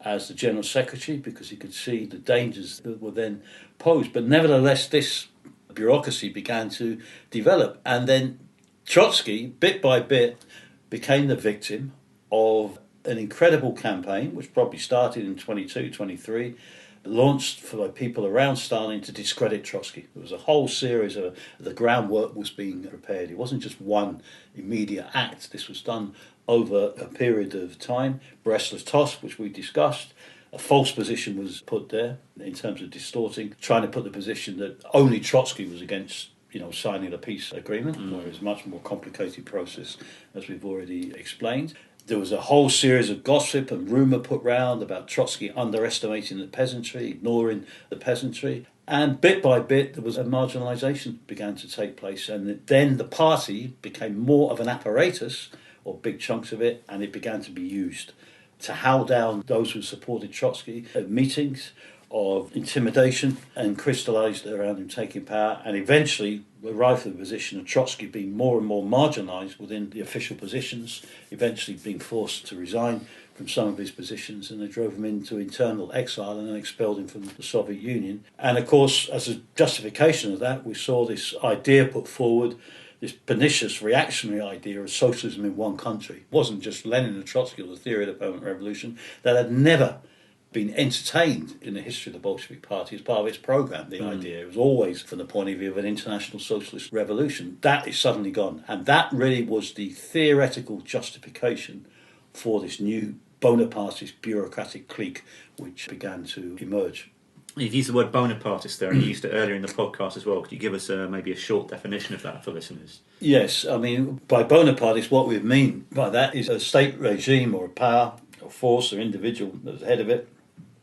as the general secretary because he could see the dangers that were then posed. But nevertheless, this bureaucracy began to develop, and then Trotsky, bit by bit, became the victim of an incredible campaign, which probably started in 22, 23, launched by people around Stalin to discredit Trotsky. There was a whole series of the groundwork was being prepared. It wasn't just one immediate act. This was done over a period of time. Brest-Litovsk, which we discussed, a false position was put there in terms of distorting, trying to put the position that only Trotsky was against signing a peace agreement, where it was a much more complicated process, as we've already explained. There was a whole series of gossip and rumour put round about Trotsky underestimating the peasantry, ignoring the peasantry. And bit by bit, there was a marginalisation began to take place. And then the party became more of an apparatus, or big chunks of it, and it began to be used to howl down those who supported Trotsky at meetings, of intimidation, and crystallised around him taking power, and eventually arrived at the position of Trotsky being more and more marginalised within the official positions, eventually being forced to resign from some of his positions, and they drove him into internal exile and then expelled him from the Soviet Union. And of course, as a justification of that, we saw this idea put forward, this pernicious reactionary idea of socialism in one country. It wasn't just Lenin and Trotsky or the theory of the permanent revolution that had never been entertained in the history of the Bolshevik Party as part of its programme. The idea was always from the point of view of an international socialist revolution. That is suddenly gone. And that really was the theoretical justification for this new Bonapartist bureaucratic clique which began to emerge. You've used the word Bonapartist there, and you used it earlier in the podcast as well. Could you give us maybe a short definition of that for listeners? Yes, I mean, by Bonapartist, what we mean by that is a state regime or a power or force or individual at the head of it,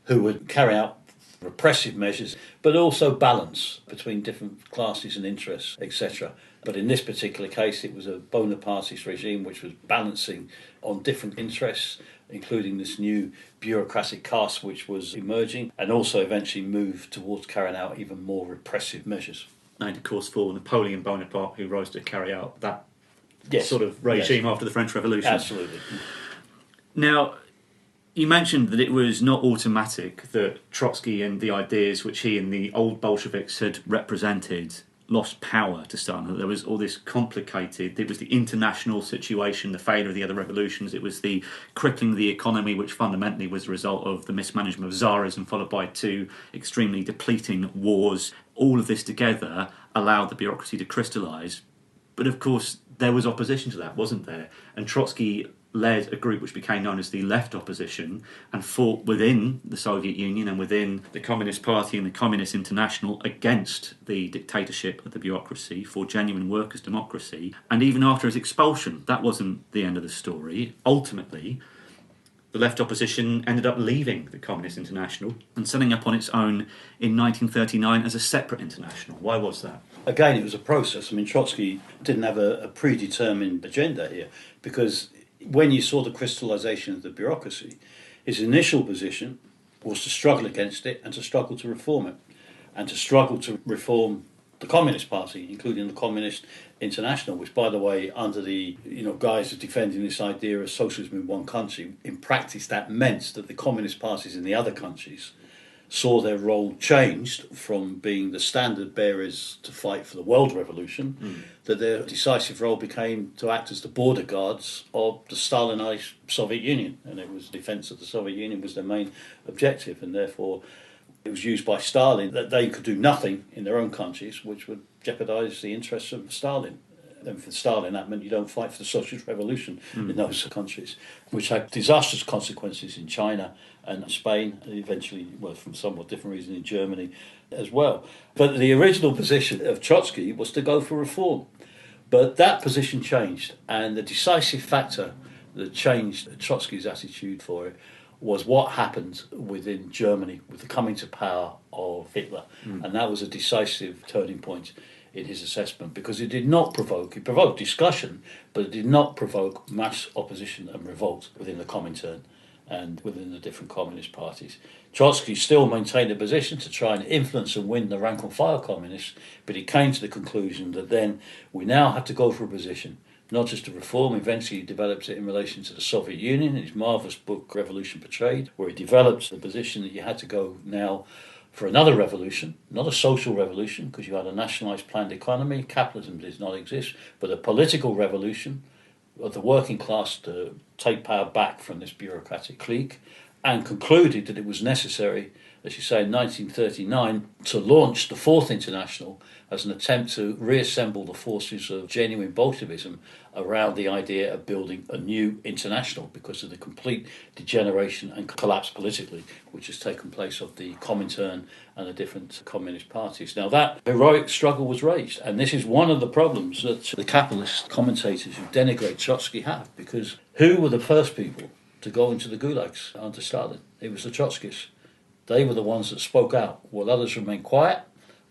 who would carry out repressive measures, but also balance between different classes and interests, etc. But in this particular case, it was a Bonapartist regime which was balancing on different interests, including this new bureaucratic caste which was emerging, and also eventually moved towards carrying out even more repressive measures. And of course for Napoleon Bonaparte, who rose to carry out that Yes. sort of regime after the French Revolution. Absolutely. Now, you mentioned that it was not automatic that Trotsky and the ideas which he and the old Bolsheviks had represented lost power to Stalin. There was all this complicated, it was the international situation, the failure of the other revolutions, it was the crippling of the economy, which fundamentally was the result of the mismanagement of Tsarism, followed by two extremely depleting wars. All of this together allowed the bureaucracy to crystallise. But of course, there was opposition to that, wasn't there? And Trotsky led a group which became known as the left opposition and fought within the Soviet Union and within the Communist Party and the Communist International against the dictatorship of the bureaucracy for genuine workers' democracy. And even after his expulsion, that wasn't the end of the story. Ultimately, the left opposition ended up leaving the Communist International and setting up on its own in 1939 as a separate international. Why was that? Again, it was a process. I mean, Trotsky didn't have a predetermined agenda here, because when you saw the crystallisation of the bureaucracy, his initial position was to struggle against it and to struggle to reform it, and to struggle to reform the Communist Party, including the Communist International, which, by the way, under the guise of defending this idea of socialism in one country, in practice that meant that the Communist parties in the other countries saw their role changed from being the standard bearers to fight for the world revolution, that their decisive role became to act as the border guards of the Stalinized Soviet Union, and it was defense of the Soviet Union was their main objective, and therefore it was used by Stalin that they could do nothing in their own countries which would jeopardize the interests of Stalin. And for Stalin, that meant you don't fight for the socialist revolution in those countries, which had disastrous consequences in China and Spain, and eventually, well, from somewhat different reasons, in Germany as well. But the original position of Trotsky was to go for reform. But that position changed, and the decisive factor that changed Trotsky's attitude for it was what happened within Germany with the coming to power of Hitler. And that was a decisive turning point in his assessment, because it provoked discussion, but it did not provoke mass opposition and revolt within the Comintern and within the different communist parties. Trotsky still maintained a position to try and influence and win the rank and file communists, but he came to the conclusion that then we now had to go for a position, not just to reform. Eventually he developed it in relation to the Soviet Union in his marvellous book Revolution Portrayed, where he developed the position that you had to go now for another revolution, not a social revolution, because you had a nationalised planned economy, capitalism did not exist, but a political revolution of the working class to take power back from this bureaucratic clique, and concluded that it was necessary, as you say, in 1939, to launch the Fourth International as an attempt to reassemble the forces of genuine Bolshevism around the idea of building a new international because of the complete degeneration and collapse politically which has taken place of the Comintern and the different communist parties. Now that heroic struggle was waged, and this is one of the problems that the capitalist commentators who denigrate Trotsky have, because who were the first people to go into the gulags under Stalin? It was the Trotskyists. They were the ones that spoke out, while others remained quiet.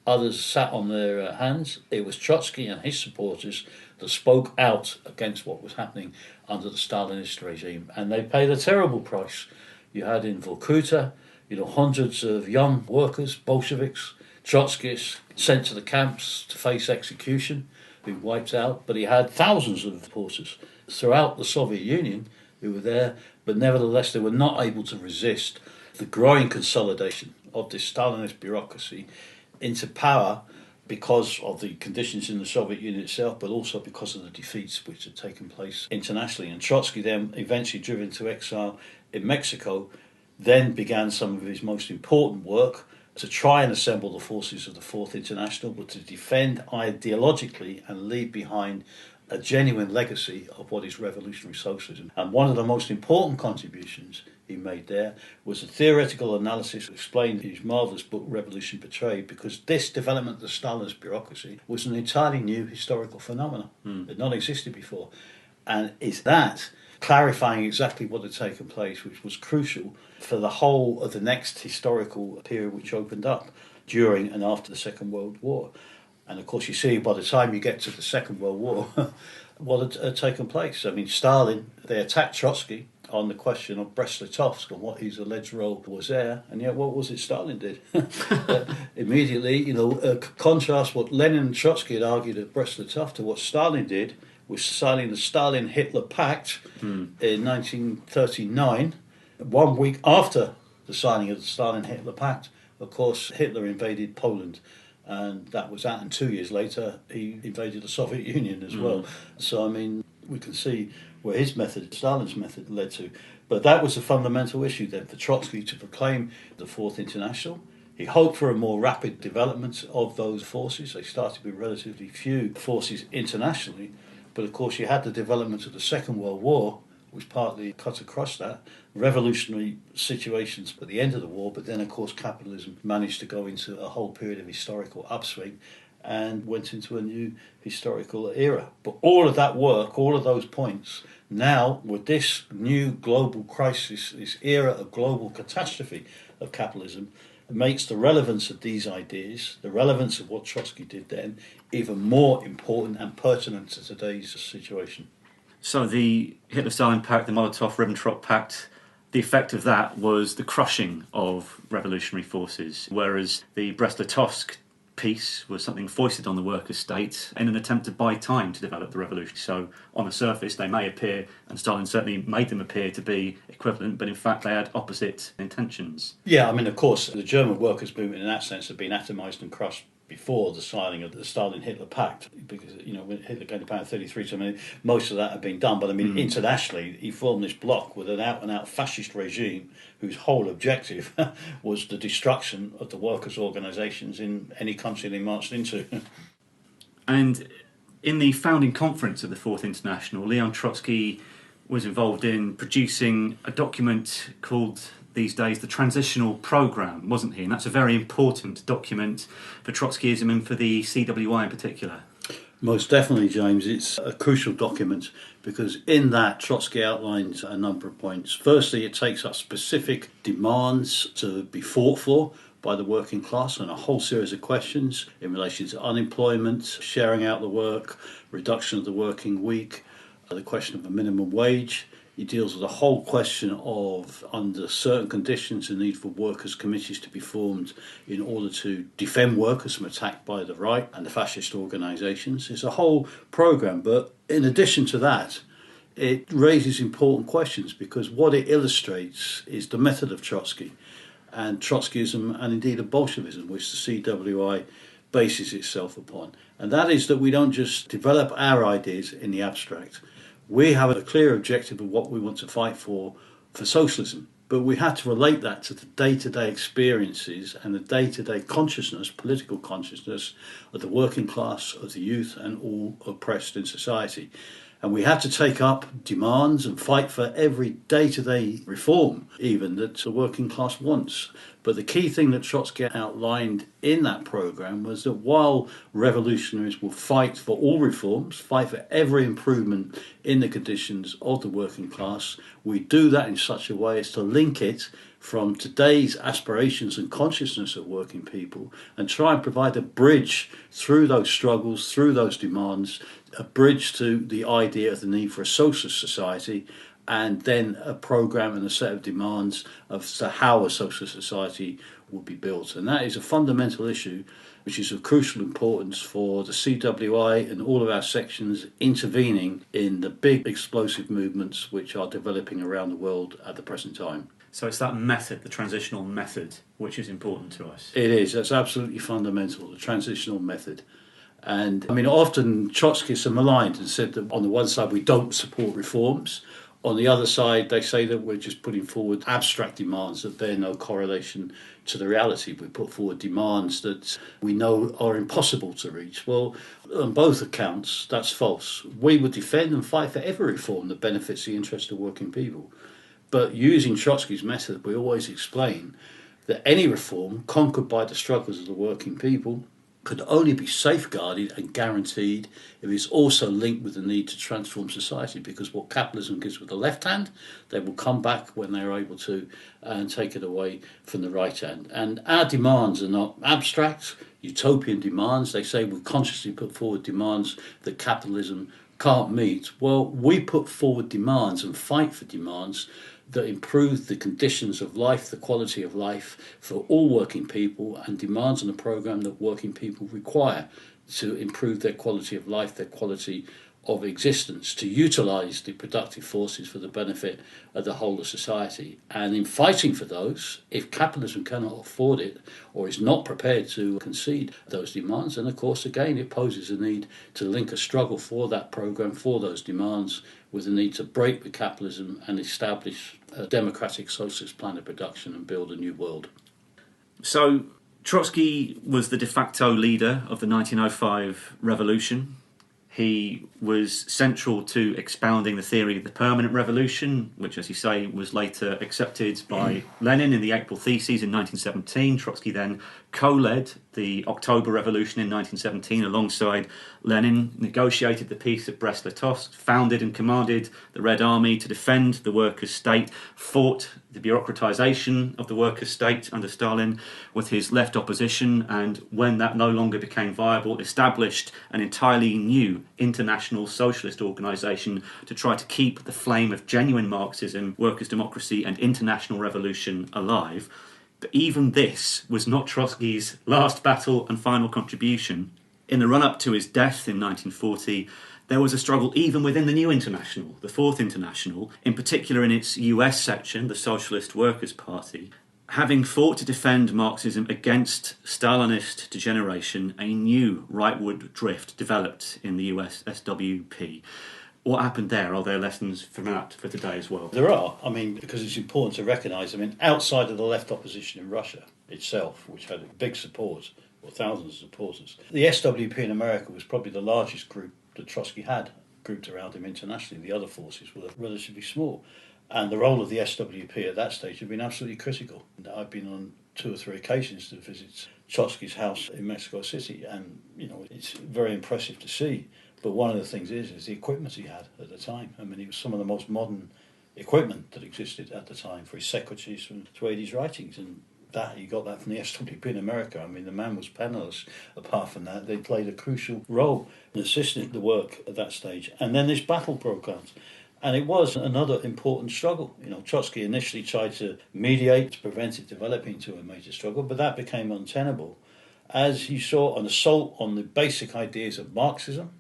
Others sat on their hands. It was Trotsky and his supporters that spoke out against what was happening under the Stalinist regime, and they paid a terrible price. You had in Vorkuta, hundreds of young workers, Bolsheviks, Trotskyists, sent to the camps to face execution, being wiped out. But he had thousands of supporters throughout the Soviet Union who were there, but nevertheless they were not able to resist the growing consolidation of this Stalinist bureaucracy into power because of the conditions in the Soviet Union itself, but also because of the defeats which had taken place internationally. And Trotsky then, eventually driven to exile in Mexico, then began some of his most important work to try and assemble the forces of the Fourth International, but to defend ideologically and leave behind a genuine legacy of what is revolutionary socialism. And one of the most important contributions he made there was a theoretical analysis explained in his marvellous book Revolution Portrayed, because this development of the Stalinist bureaucracy was an entirely new historical phenomenon that had not existed before. And is that clarifying exactly what had taken place, which was crucial for the whole of the next historical period which opened up during and after the Second World War. And of course, you see, by the time you get to the Second World War, what had taken place. I mean, Stalin, they attacked Trotsky on the question of Brest-Litovsk and what his alleged role was there, and yet what was it Stalin did? Immediately, contrast what Lenin and Trotsky had argued at Brest-Litovsk to what Stalin did with signing the Stalin-Hitler Pact in 1939. 1 week after the signing of the Stalin-Hitler Pact, of course, Hitler invaded Poland. And that was that, and 2 years later he invaded the Soviet Union as well. So I mean, we can see where his method, Stalin's method, led to. But that was a fundamental issue then for Trotsky to proclaim the Fourth International. He hoped for a more rapid development of those forces. They started with relatively few forces internationally, but of course you had the development of the Second World War, which partly cut across that, revolutionary situations at the end of the war, but then of course capitalism managed to go into a whole period of historical upswing and went into a new historical era. But all of that work, all of those points, now with this new global crisis, this era of global catastrophe of capitalism, makes the relevance of these ideas, the relevance of what Trotsky did then, even more important and pertinent to today's situation. So the Hitler-Stalin Pact, the Molotov-Ribbentrop Pact, the effect of that was the crushing of revolutionary forces, whereas the Brest-Litovsk peace was something foisted on the workers' state in an attempt to buy time to develop the revolution. So on the surface they may appear, and Stalin certainly made them appear, to be equivalent, but in fact they had opposite intentions. Yeah, I mean, of course, the German workers' movement in that sense had been atomised and crushed before the signing of the Stalin-Hitler Pact, because, you know, when Hitler came to power in 1933, so I mean, most of that had been done. But I mean, internationally, he formed this bloc with an out-and-out fascist regime whose whole objective was the destruction of the workers' organisations in any country they marched into. And in the founding conference of the Fourth International, Leon Trotsky was involved in producing a document called, these days, the Transitional Programme, wasn't he? And that's a very important document for Trotskyism and for the CWI in particular. Most definitely, James. It's a crucial document because in that Trotsky outlines a number of points. Firstly, it takes up specific demands to be fought for by the working class and a whole series of questions in relation to unemployment, sharing out the work, reduction of the working week, the question of a minimum wage. He deals with the whole question of, under certain conditions, the need for workers' committees to be formed in order to defend workers from attack by the right and the fascist organisations. It's a whole programme, but in addition to that, it raises important questions because what it illustrates is the method of Trotsky and Trotskyism and indeed of Bolshevism, which the CWI bases itself upon. And that is that we don't just develop our ideas in the abstract. We have a clear objective of what we want to fight for socialism, but we have to relate that to the day-to-day experiences and the day-to-day consciousness, political consciousness of the working class, of the youth and all oppressed in society. And we have to take up demands and fight for every day-to-day reform, even that the working class wants. But the key thing that Trotsky outlined in that programme was that while revolutionaries will fight for all reforms, fight for every improvement in the conditions of the working class, we do that in such a way as to link it from today's aspirations and consciousness of working people and try and provide a bridge through those struggles, through those demands, a bridge to the idea of the need for a socialist society, and then a programme and a set of demands of how a socialist society will be built. And that is a fundamental issue which is of crucial importance for the CWI and all of our sections intervening in the big explosive movements which are developing around the world at the present time. So it's that method, the transitional method, which is important to us. It is. That's absolutely fundamental, the transitional method. And I mean, often Trotskyists are maligned and said that on the one side we don't support reforms. On the other side, they say that we're just putting forward abstract demands that bear no correlation to the reality. We put forward demands that we know are impossible to reach. Well, on both accounts, that's false. We would defend and fight for every reform that benefits the interest of working people. But using Trotsky's method, we always explain that any reform conquered by the struggles of the working people could only be safeguarded and guaranteed if it's also linked with the need to transform society, because what capitalism gives with the left hand, they will come back when they're able to and take it away from the right hand. And our demands are not abstract, utopian demands. They say we consciously put forward demands that capitalism can't meet. Well, we put forward demands and fight for demands that improve the conditions of life, the quality of life for all working people, and demands on a programme that working people require to improve their quality of life, their quality of existence, to utilise the productive forces for the benefit of the whole of society. And in fighting for those, if capitalism cannot afford it or is not prepared to concede those demands, then of course again it poses a need to link a struggle for that programme, for those demands, with the need to break with capitalism and establish a democratic socialist plan of production and build a new world. So Trotsky was the de facto leader of the 1905 revolution. He was central to expounding the theory of the permanent revolution, which, as you say, was later accepted by Lenin in the April Theses in 1917. Trotsky then co-led the October Revolution in 1917 alongside Lenin, negotiated the peace at Brest-Litovsk, founded and commanded the Red Army to defend the workers' state, fought the bureaucratisation of the workers' state under Stalin with his left opposition, and when that no longer became viable, established an entirely new international socialist organisation to try to keep the flame of genuine Marxism, workers' democracy and international revolution alive. But even this was not Trotsky's last battle and final contribution. In the run-up to his death in 1940, there was a struggle even within the new International, the Fourth International, in particular in its US section, the Socialist Workers' Party. Having fought to defend Marxism against Stalinist degeneration, a new rightward drift developed in the US SWP. What happened there? Are there lessons from that for today as well? There are. I mean, because it's important to recognise, outside of the left opposition in Russia itself, which had big support, or thousands of supporters, the SWP in America was probably the largest group that Trotsky had grouped around him internationally. The other forces were relatively small. And the role of the SWP at that stage had been absolutely critical. I've been on 2 or 3 occasions to visit Trotsky's house in Mexico City, and, it's very impressive to see. But one of the things is the equipment he had at the time. It was some of the most modern equipment that existed at the time for his secretaries to aid his writings. And that he got that from the SWP in America. The man was penniless. Apart from that, they played a crucial role in assisting the work at that stage. And then this battle broke out. And it was another important struggle. Trotsky initially tried to mediate to prevent it developing into a major struggle, but that became untenable as he saw an assault on the basic ideas of Marxism,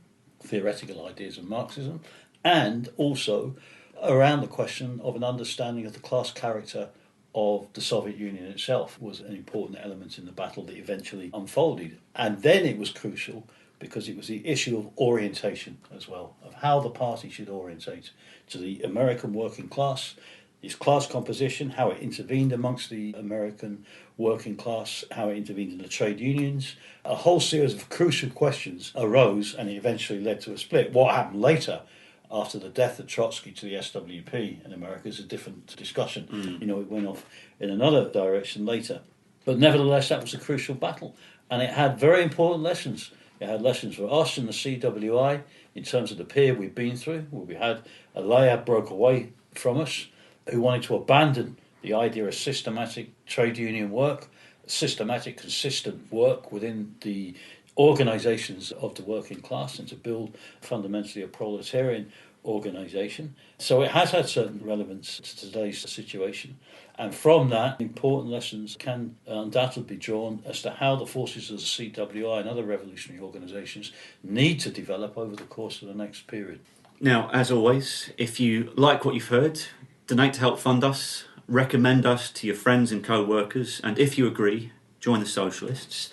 theoretical ideas of Marxism, and also around the question of an understanding of the class character of the Soviet Union itself was an important element in the battle that eventually unfolded. And then it was crucial because it was the issue of orientation as well, of how the party should orientate to the American working class, its class composition, how it intervened amongst the American working class, how it intervened in the trade unions. A whole series of crucial questions arose, and it eventually led to a split. What happened later, after the death of Trotsky to the SWP in America, is a different discussion. It went off in another direction later. But nevertheless, that was a crucial battle, and it had very important lessons. It had lessons for us in the CWI in terms of the period we've been through, where we had a layer broke away from us who wanted to abandon the idea of systematic trade union work, systematic, consistent work within the organisations of the working class, and to build fundamentally a proletarian organisation. So it has had certain relevance to today's situation. And from that, important lessons can undoubtedly be drawn as to how the forces of the CWI and other revolutionary organisations need to develop over the course of the next period. Now, as always, if you like what you've heard, donate to help fund us, recommend us to your friends and co-workers, and if you agree, join the Socialists.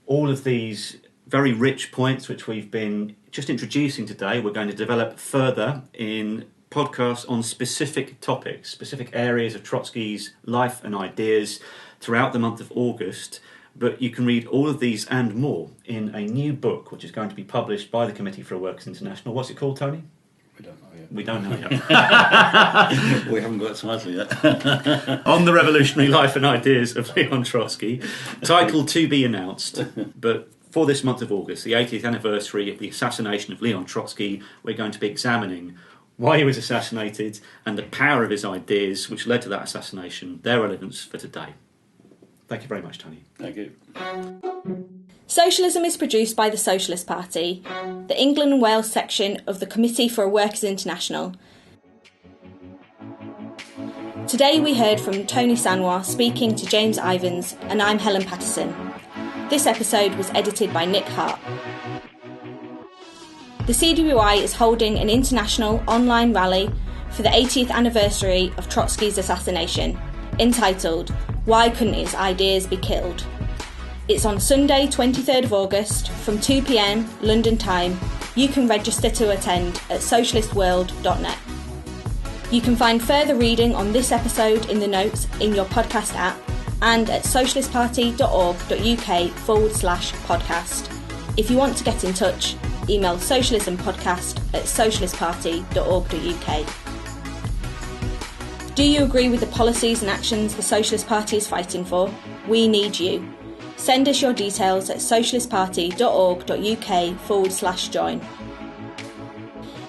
All of these very rich points which we've been just introducing today, we're going to develop further in podcasts on specific topics, specific areas of Trotsky's life and ideas throughout the month of August. But you can read all of these and more in a new book which is going to be published by the Committee for a Workers' International. What's it called, Tony? We don't know yet. We don't know yet. We haven't got a title yet. On the revolutionary life and ideas of Leon Trotsky, title to be announced. But for this month of August, the 80th anniversary of the assassination of Leon Trotsky, we're going to be examining why he was assassinated and the power of his ideas which led to that assassination, their relevance for today. Thank you very much, Tony. Thank you. Socialism is produced by the Socialist Party, the England and Wales section of the Committee for a Workers' International. Today we heard from Tony Sanwa speaking to James Ivans, and I'm Helen Patterson. This episode was edited by Nick Hart. The CWI is holding an international online rally for the 80th anniversary of Trotsky's assassination, entitled "Why Couldn't His Ideas Be Killed?" It's on Sunday, 23rd of August, from 2 p.m. London time. You can register to attend at socialistworld.net. You can find further reading on this episode in the notes in your podcast app and at socialistparty.org.uk/podcast. If you want to get in touch, email socialismpodcast@socialistparty.org.uk. Do you agree with the policies and actions the Socialist Party is fighting for? We need you. Send us your details at socialistparty.org.uk/join.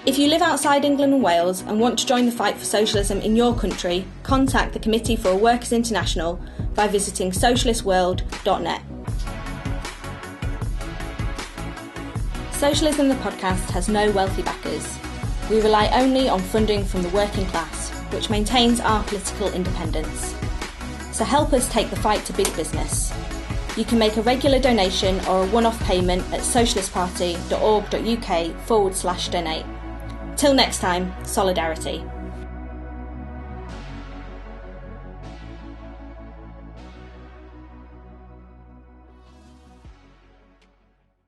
If you live outside England and Wales and want to join the fight for socialism in your country, contact the Committee for a Workers' International by visiting socialistworld.net. Socialism the Podcast has no wealthy backers. We rely only on funding from the working class, which maintains our political independence. So help us take the fight to big business. You can make a regular donation or a one-off payment at socialistparty.org.uk/donate. Till next time, solidarity.